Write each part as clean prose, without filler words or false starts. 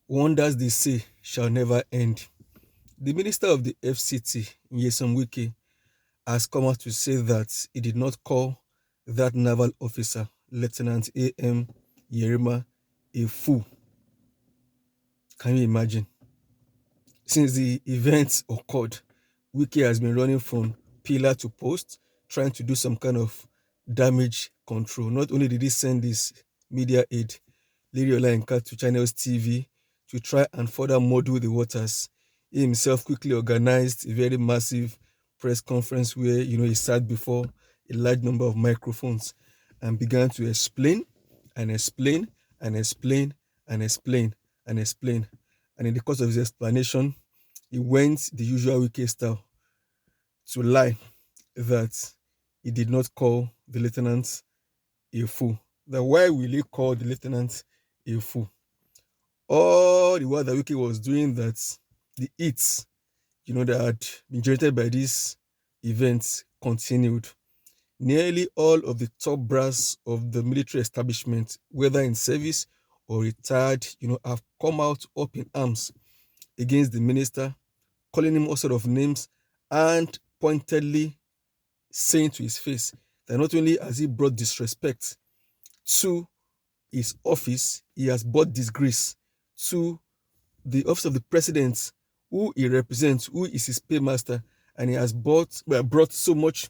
Wonders they say shall never end. The Minister of the FCT, Nyesom Wike, has come out to say that he did not call that naval officer, Lieutenant A.M. Yerima, a fool. Can you imagine? Since the events occurred, Wike has been running from pillar to post, trying to do some kind of damage control. Not only did he send his media aide, Lady Olayinka, to Channels TV to try and further muddle the waters, he himself quickly organized a very massive press conference where he sat before a large number of microphones and began to explain and explain and explain and explain and explain. And in the course of his explanation, he went the usual Wike style to lie that he did not call the lieutenant a fool. That why will he call the lieutenant a fool? All the while that Wike was doing that, the hits, that had been generated by these events continued. Nearly all of the top brass of the military establishment, whether in service or retired, have come out up in arms against the minister, calling him all sort of names and pointedly saying to his face that not only has he brought disrespect to his office, he has brought disgrace to the office of the president, who he represents, who is his paymaster, and he has brought so much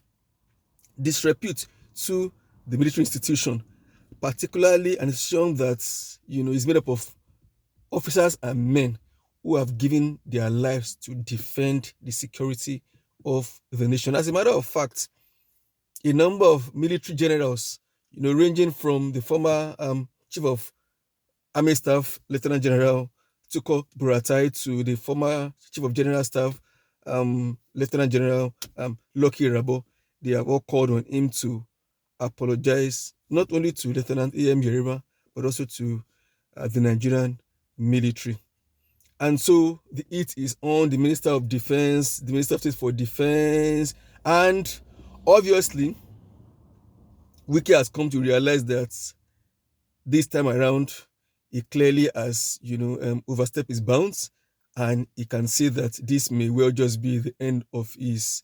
disrepute to the military institution, particularly an institution that is made up of officers and men who have given their lives to defend the security of the nation. As a matter of fact, a number of military generals, ranging from the former chief of army staff, Lieutenant General Tuko Buratai, to the former chief of general staff, Lieutenant General Lucky Rabo, they have all called on him to apologize, not only to Lieutenant A.M. Yerima, but also to the Nigerian military. And so the heat is on the Minister of Defense, the Minister of State for Defense, and obviously, Wike has come to realize that this time around, he clearly has, overstepped his bounds, and he can see that this may well just be the end of his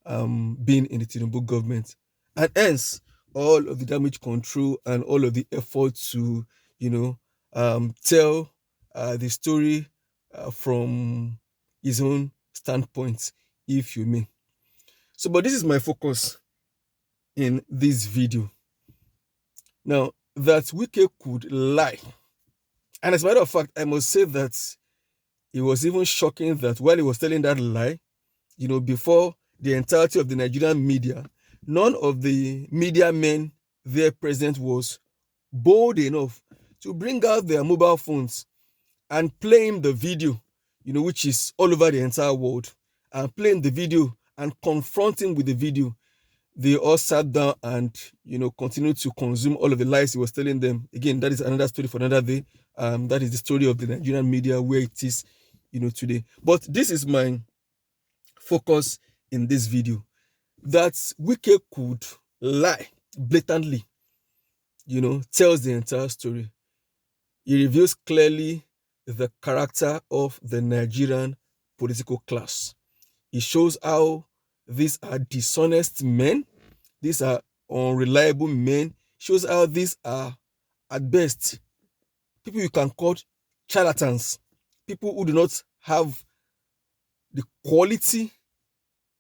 being in the Tinubu government. And hence, all of the damage control and all of the effort to, tell the story from his own standpoint, if you may. So, but this is my focus in this video. Now, that Wike could lie. And as a matter of fact, I must say that it was even shocking that while he was telling that lie, before the entirety of the Nigerian media, none of the media men there present was bold enough to bring out their mobile phones and playing the video, which is all over the entire world, and playing the video and confronting with the video. They all sat down and continued to consume all of the lies he was telling them. Again, that is another story for another day. That is the story of the Nigerian media, where it is today. But this is my focus in this video, that Wike could lie blatantly, tells the entire story. He reveals clearly the character of the Nigerian political class. He shows how these are dishonest men, these are unreliable men, shows how these are, at best, people you can call charlatans, people who do not have the quality,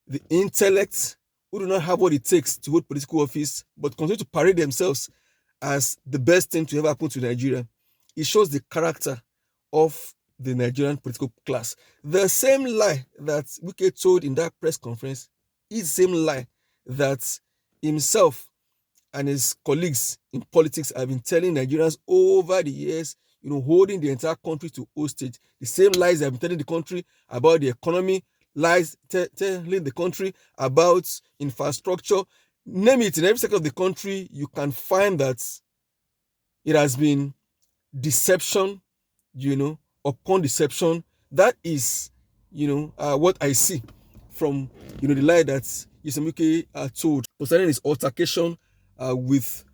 the intellect, who do not have what it takes to hold political office, but continue to parade themselves as the best thing to ever happen to Nigeria. It shows the character of the Nigerian political class. The same lie that Wike told in that press conference is the same lie that himself and his colleagues in politics have been telling Nigerians over the years, holding the entire country to hostage. The same lies they have been telling the country about the economy, lies telling the country about infrastructure. Name it, in every sector of the country, you can find that it has been deception, upon deception. That is, what I see from, the lie that Nyesom Wike told concerning his altercation with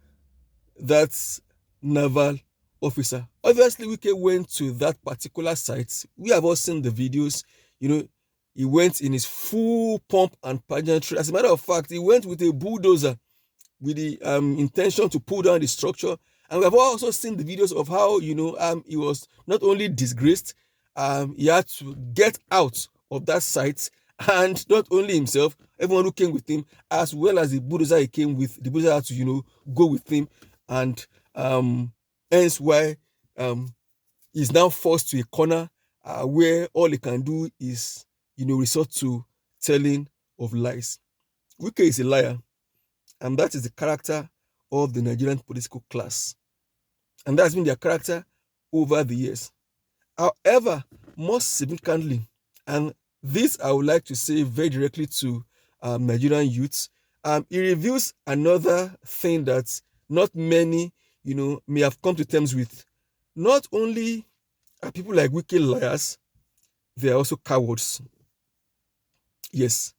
that naval Officer. Obviously, Wike went to that particular site. We have all seen the videos. He went in his full pomp and pageantry. As a matter of fact, he went with a bulldozer with the intention to pull down the structure. And we have also seen the videos of how he was not only disgraced, he had to get out of that site, and not only himself, everyone who came with him, as well as the bulldozer he came with. The bulldozer had to go with him, and hence why he's now forced to a corner where all he can do is resort to telling of lies. Wike is a liar. And that is the character of the Nigerian political class. And that's been their character over the years. However, most significantly, and this I would like to say very directly to Nigerian youths, it reveals another thing that not many, may have come to terms with. Not only are people like Wike liars, they are also cowards. Yes,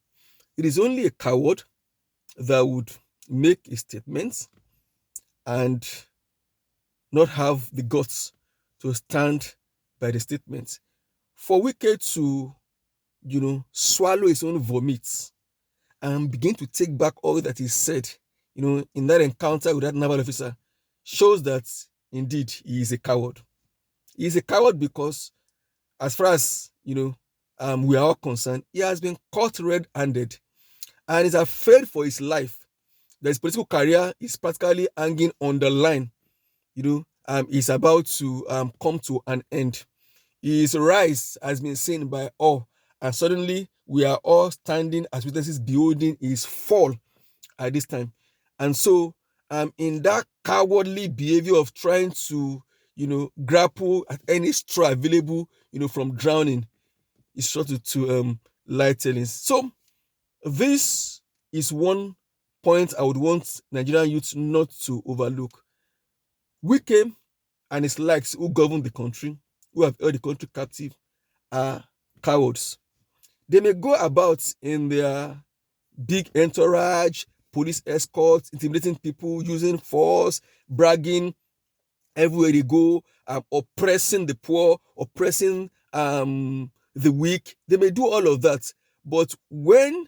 it is only a coward that would make a statement and not have the guts to stand by the statement. For Wike to, swallow his own vomit and begin to take back all that he said, in that encounter with that naval officer, shows that indeed he is a coward. He is a coward because, as far as we are all concerned, he has been caught red-handed and is afraid for his life. His political career is practically hanging on the line. Is about to come to an end. His rise has been seen by all, and suddenly we are all standing as witnesses beholding his fall at this time. And so, in that cowardly behavior of trying to, grapple at any straw available, from drowning, is short to lie telling. So, this is one point I would want Nigerian youths not to overlook. Wike and his likes who govern the country, who have held the country captive, are cowards. They may go about in their big entourage, police escorts, intimidating people, using force, bragging everywhere they go, oppressing the poor, oppressing the weak. They may do all of that. But when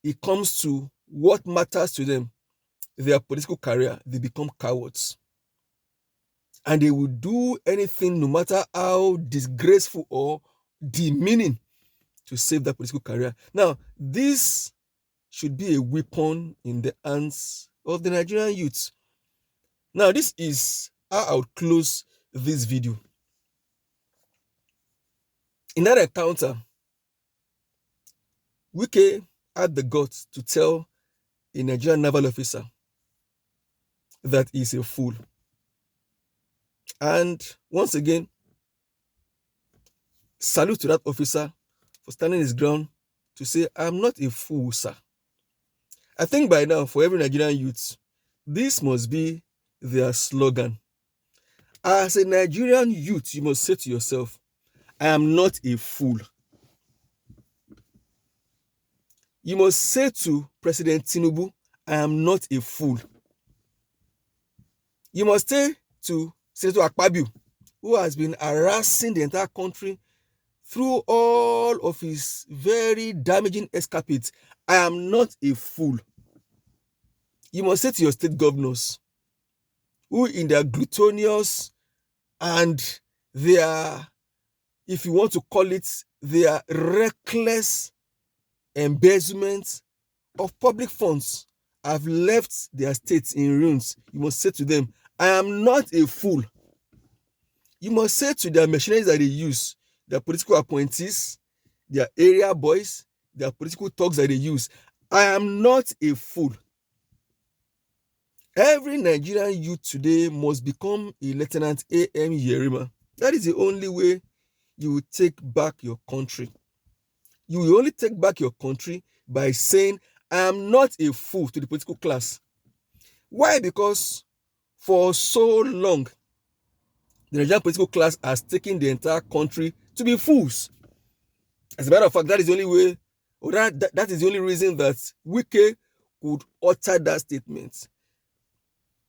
it comes to what matters to them, their political career, they become cowards. And they will do anything, no matter how disgraceful or demeaning, to save their political career. Now, this should be a weapon in the hands of the Nigerian youth. Now, this is how I would close this video. In that encounter, Wike had the guts to tell a Nigerian naval officer that he's a fool. And once again, salute to that officer for standing his ground to say, I'm not a fool, sir. I think by now, for every Nigerian youth, this must be their slogan. As a Nigerian youth, you must say to yourself, I am not a fool. You must say to President Tinubu, I am not a fool. You must say to Senator Akpabio, who has been harassing the entire country through all of his very damaging escapades, I am not a fool. You must say to your state governors, who in their glutinous and their, if you want to call it, their reckless embezzlement of public funds have left their states in ruins. You must say to them, I am not a fool. You must say to their machineries that they use, their political appointees, their area boys, their political thugs that they use, I am not a fool. Every Nigerian youth today must become a Lieutenant A.M. Yerima. That is the only way you will take back your country. You will only take back your country by saying, I am not a fool to the political class. Why? Because for so long, the Nigerian political class has taken the entire country to be fools. As a matter of fact, that is the only way, or that is the only reason that Wike could utter that statement.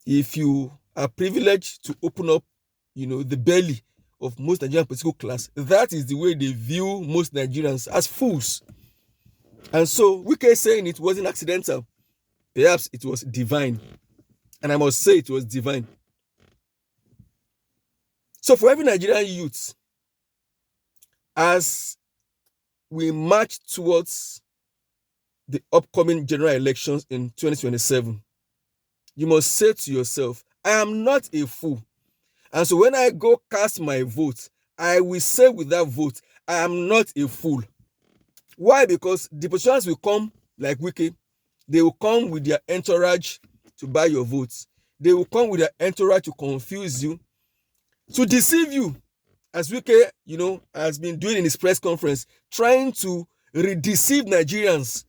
If you are privileged to open up the belly of most Nigerian political class, that is the way they view most Nigerians, as fools. And so Wike saying it wasn't accidental. Perhaps it was divine. And I must say it was divine. So for every Nigerian youth, as we march towards the upcoming general elections in 2027, you must say to yourself, I am not a fool. And so when I go cast my vote, I will say with that vote, I am not a fool. Why? Because the politicians will come like Wike. They will come with their entourage to buy your votes. They will come with their entourage to confuse you, to deceive you, as Wike, has been doing in his press conference, trying to deceive Nigerians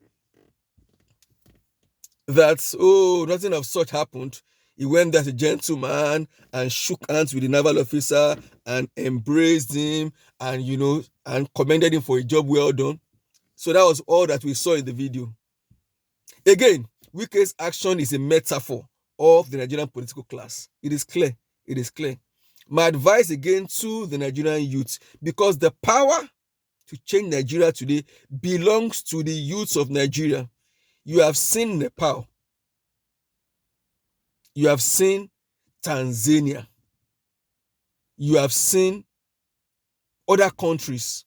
that, oh, nothing of such happened. He went there as a gentleman and shook hands with the naval officer and embraced him and, and commended him for a job well done. So that was all that we saw in the video. Again, Wike's action is a metaphor of the Nigerian political class. It is clear. It is clear. My advice again to the Nigerian youth, because the power to change Nigeria today belongs to the youths of Nigeria. You have seen Nepal. You have seen Tanzania. You have seen other countries.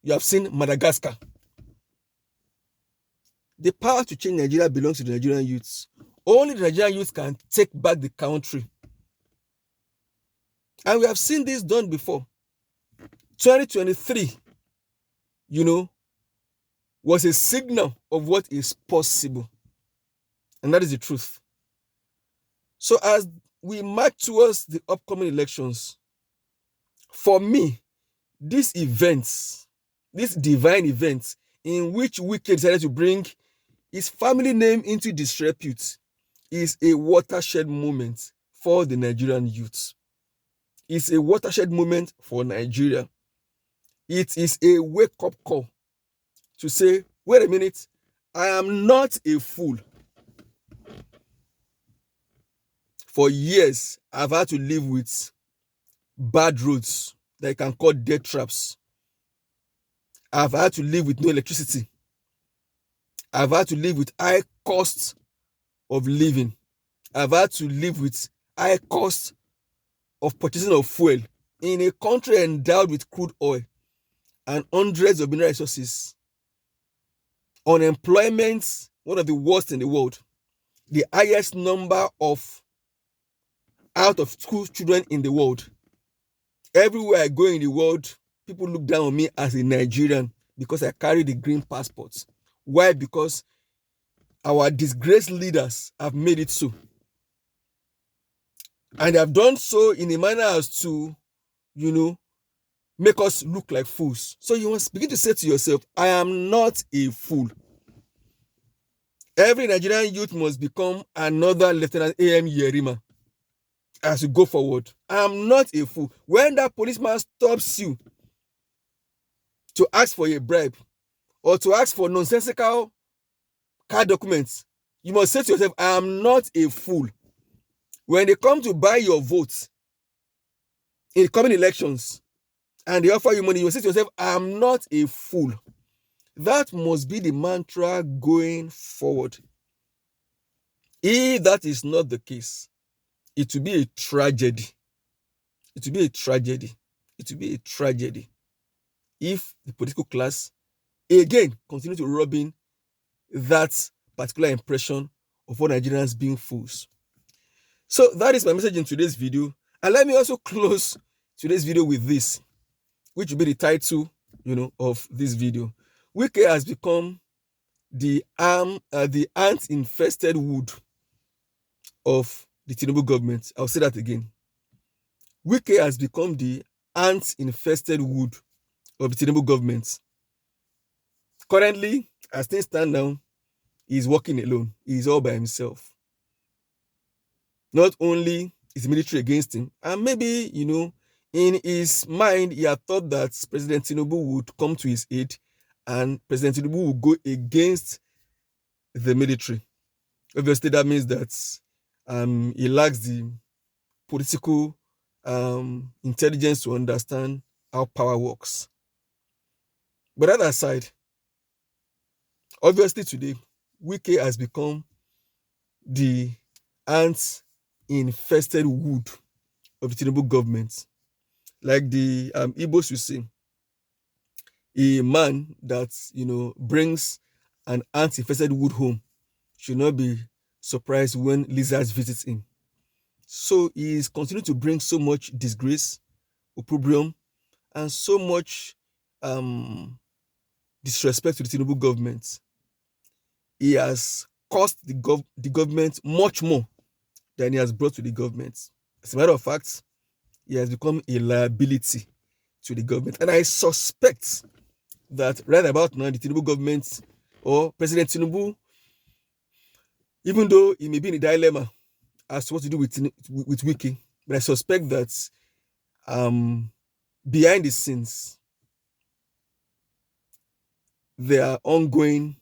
You have seen Madagascar. The power to change Nigeria belongs to the Nigerian youths. Only the Nigerian youth can take back the country. And we have seen this done before. 2023, was a signal of what is possible. And that is the truth. So as we march towards the upcoming elections, for me, these events, this divine event in which Wike decided to bring his family name into disrepute, is a watershed moment for the Nigerian youth. It's a watershed moment for Nigeria. It is a wake-up call to say, wait a minute, I am not a fool. For years, I've had to live with bad roads that you can call death traps. I've had to live with no electricity. I've had to live with high costs of living. I've had to live with high costs of purchasing of fuel in a country endowed with crude oil and hundreds of mineral resources. Unemployment, one of the worst in the world. The highest number of out of school children in the world. Everywhere I go in the world, people look down on me as a Nigerian because I carry the green passport. Why? Because our disgraced leaders have made it so. And they have done so in a manner as to, make us look like fools. So you must begin to say to yourself, I am not a fool. Every Nigerian youth must become another Lieutenant A.M. Yerima as you go forward. I am not a fool. When that policeman stops you to ask for a bribe or to ask for nonsensical car documents, you must say to yourself, I am not a fool. When they come to buy your votes in the coming elections and they offer you money, you must say to yourself, I am not a fool. That must be the mantra going forward. If that is not the case, it will be a tragedy. It will be a tragedy. It will be a tragedy if the political class again continue to rub in that particular impression of all Nigerians being fools. So that is my message in today's video. And let me also close today's video with this, which will be the title, of this video. Wike has become the ant-infested wood of the Tinubu government. I'll say that again. Wike has become the ant-infested wood of the Tinubu government. Currently, as things stand now, he's working alone. He's all by himself. Not only is the military against him, and maybe, in his mind, he had thought that President Tinubu would come to his aid and President Tinubu would go against the military. Obviously, that means that he lacks the political intelligence to understand how power works. But that aside, obviously today, Wike has become the ants infested wood of the Tinubu government. Like the Igbos will say, a man that brings an ant infested wood home should not be surprised when lizards visit him. So he is continuing to bring so much disgrace, opprobrium, and so much um, disrespect to the Tinubu government. He has cost the government much more than he has brought to the government. As a matter of fact, he has become a liability to the government. And I suspect that right about now, the Tinubu government or President Tinubu, even though he may be in a dilemma as to what to do with Wiki, but I suspect that behind the scenes, there are ongoing,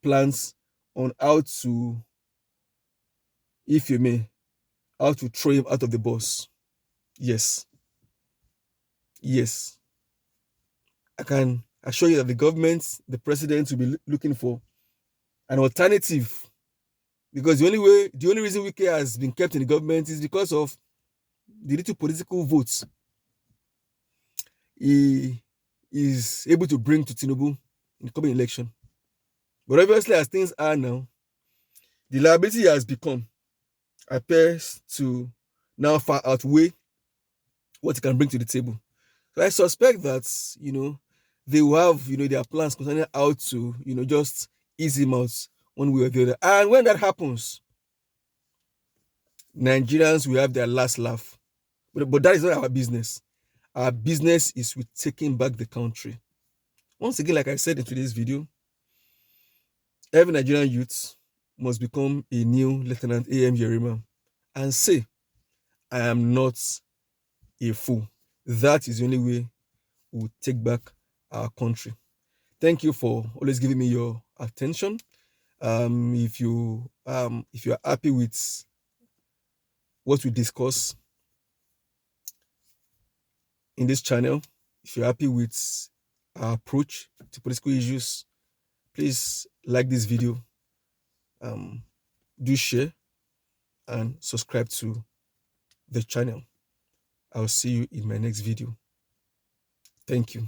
plans on how to, if you may, how to throw him out of the bus. Yes. Yes. I can assure you that the government, the president will be looking for an alternative, because the only reason Wike has been kept in the government is because of the little political votes he is able to bring to Tinubu in the coming election. But obviously, as things are now, the liability he has become appears to now far outweigh what he can bring to the table. So I suspect that, they will have, their plans concerning how to, just ease him out one way or the other. And when that happens, Nigerians will have their last laugh. But that is not our business. Our business is with taking back the country. Once again, like I said in today's video, every Nigerian youth must become a new Lieutenant AM Yerima and say, I am not a fool. That is the only way we will take back our country. Thank you for always giving me your attention. If you are happy with what we discuss in this channel, if you're happy with our approach to political issues, please like this video, do share, and subscribe to the channel. I'll see you in my next video. Thank you.